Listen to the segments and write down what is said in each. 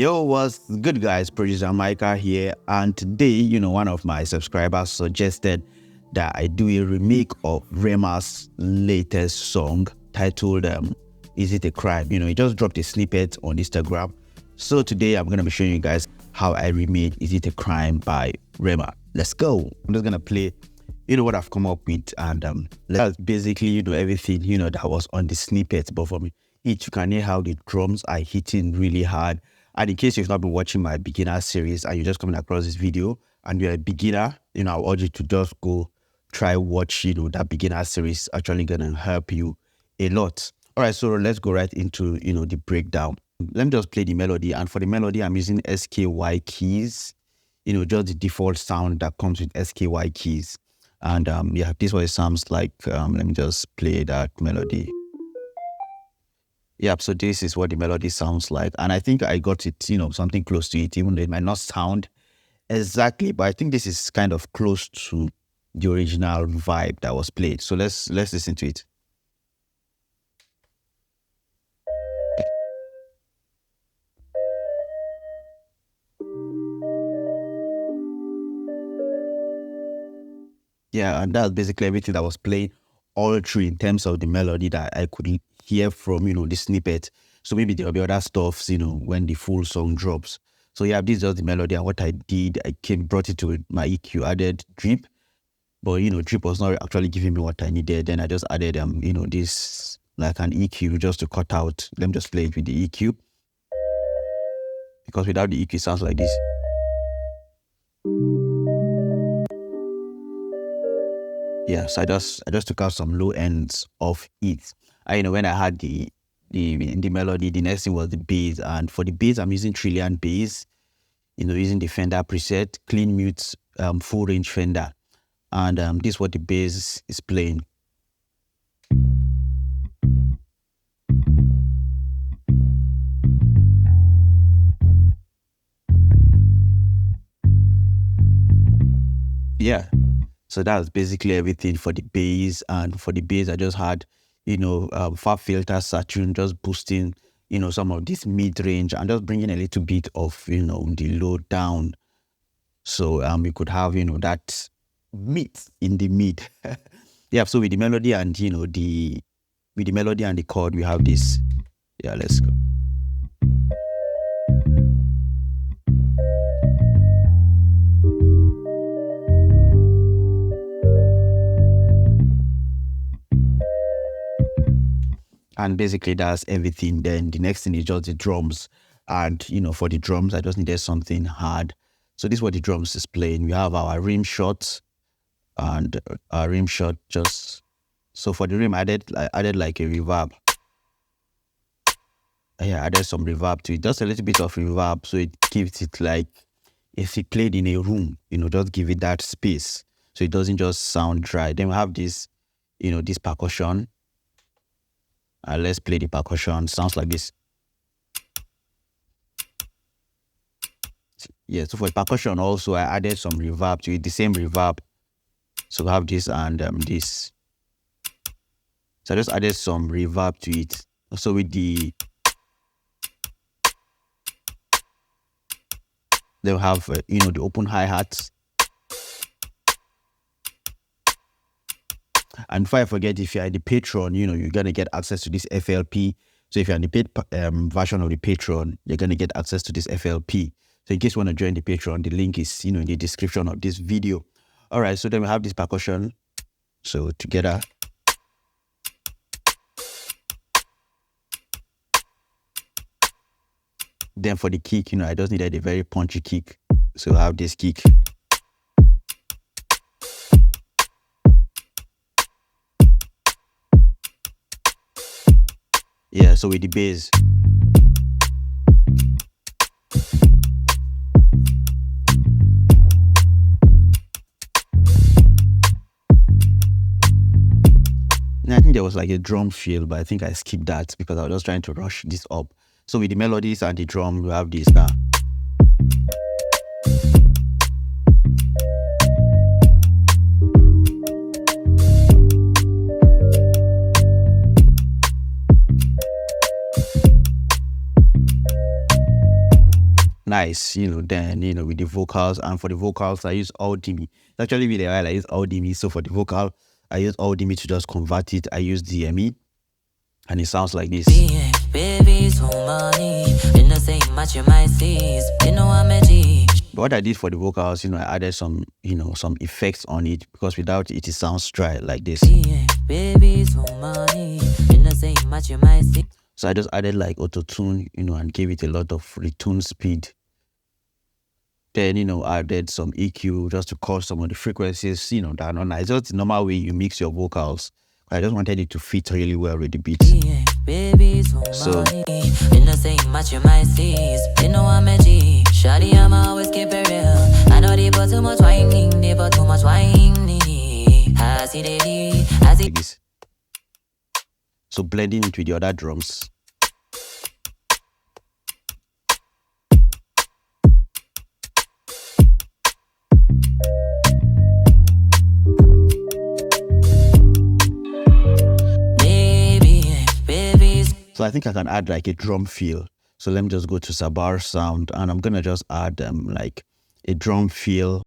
Yo, what's good, guys? Producer Mykah here, and today, one of my subscribers suggested that I do a remake of Rema's latest song titled Is It a Crime? He just dropped a snippet on Instagram. So today I'm gonna be showing you guys how I remade Is It a Crime by Rema. Let's go. I'm just gonna play what I've come up with, and that's basically everything that was on the snippet. But for me, you can hear how the drums are hitting really hard. And in case you've not been watching my beginner series and you're just coming across this video and you're a beginner, I urge you to just go try watch that beginner series. Actually gonna help you a lot. All right, so let's go right into the breakdown. Let me just play the melody, and for the melody I'm using SKY keys, just the default sound that comes with SKY keys. And yeah, this is what it sounds like. Let me just play that melody. Yep, so this is what the melody sounds like. And I think I got it, something close to it, even though it might not sound exactly, but I think this is kind of close to the original vibe that was played. So let's listen to it. Yeah, and that's basically everything that was played all through in terms of the melody that I could hear from, the snippet. So maybe there'll be other stuffs, when the full song drops. So yeah, this is just the melody, and what I did, I brought it to my EQ, added drip, but drip was not actually giving me what I needed. Then I just added this like an EQ just to cut out. Let me just play it with the EQ, because without the EQ it sounds like this. Yeah, so I just took out some low ends of it. And when I had the melody, the next thing was the bass. And for the bass, I'm using Trillion bass, using the Fender preset, clean mute, full range Fender. And this is what the bass is playing. Yeah. So that's basically everything for the bass. And for the bass, I just had, far filter saturation, just boosting, some of this mid-range and just bringing a little bit of, the low down. So we could have, that mid in the mid. Yeah, so with the melody and, with the melody and the chord, we have this. Yeah, let's go. And basically that's everything. Then the next thing is just the drums. And for the drums, I just needed something hard. So this is what the drums is playing. We have our rim shot, and our rim shot just, so for the rim I added like a reverb. Yeah, I added some reverb to it, just a little bit of reverb, so it gives it like if it played in a room, just give it that space so it doesn't just sound dry. Then we have this, this percussion. Let's play the percussion. Sounds like this. Yeah, so for the percussion also I added some reverb to it, the same reverb. So we have this and this. So I just added some reverb to it. So with the, they'll have the open hi-hats. And before I forget, if you're in the Patreon, you're gonna get access to this FLP. So if you're in the paid version of the Patreon, you're gonna get access to this FLP. So in case you want to join the Patreon, the link is in the description of this video. All right, so then we have this percussion. So together. Then for the kick, I just needed a very punchy kick. So I have this kick. Yeah, so with the bass. And I think there was like a drum fill, but I think I skipped that because I was just trying to rush this up. So with the melodies and the drum, we have this now. nice, then, with the vocals. And for the vocals, I use all Dimi. It's actually really while I use all Dimi. So for the vocal, I use all Dimi to just convert it. I use DME, and it sounds like this. But what I did for the vocals, I added some, some effects on it, because without it, it sounds dry like this. So I just added like auto-tune, and gave it a lot of retune speed. Then, I added some EQ just to cut some of the frequencies, that are not nice. Just the normal way you mix your vocals. I just wanted it to fit really well with the beats. So like this. So blending it with the other drums. So I think I can add like a drum feel. So let me just go to Sabar sound, and I'm gonna just add like a drum feel.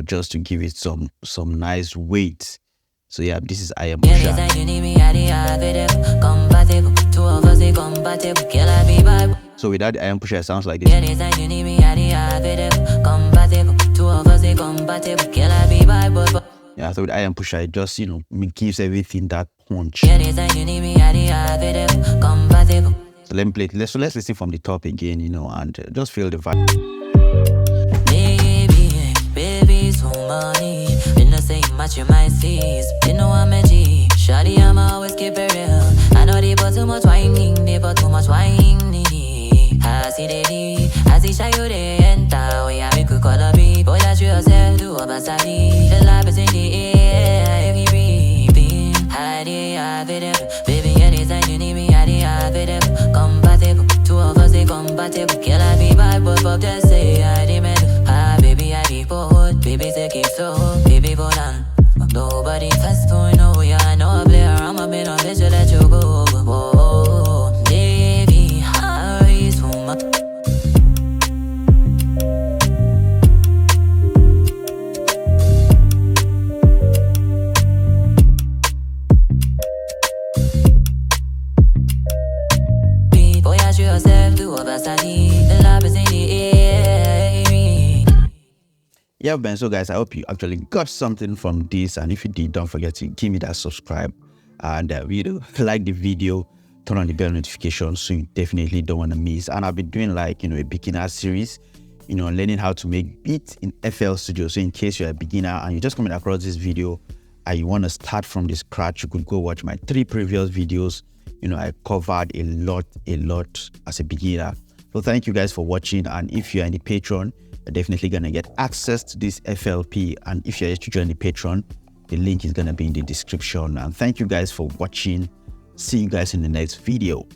Just to give it some nice weight. So yeah, this is I Am Pusha. So without I Am Pusha, it sounds like this. Yeah, so with I Am Pusha, it just gives everything that punch. So let me play it. Let's listen from the top again, and just feel the vibe. Shawty, I'm always keep it real. I know they put too much whining, they put too much whining. I see they I see shy you they enter. We have a good color beat. Boy, that you yourself do a basadi. The life is in the air, if you breathing. I have it, baby, anytime you need me, I have it. Compatible, two of us, they compatible. Kill I be bad, but fuck just say I demand. Ah, baby, I be bored. Baby, take it so, baby, hold on. Nobody fast for no, yeah, I know I play around, I'm in a bitch, let you go. Oh, baby, hurry so much. Boy, I show yourself to a basadi. The love is in the air. Yeah, Ben, so guys, I hope you actually got something from this, and if you did, don't forget to give me that subscribe and like the video, turn on the bell notification so you definitely don't want to miss. And I'll be doing like a beginner series, learning how to make beats in FL Studio. So in case you're a beginner and you're just coming across this video and you want to start from the scratch, you could go watch my 3 previous videos. I covered a lot as a beginner. So thank you guys for watching, and if you're in the Patreon, you're definitely gonna get access to this FLP, and if you're yet to join the Patreon, the link is gonna be in the description. And thank you guys for watching. See you guys in the next video.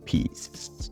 Peace.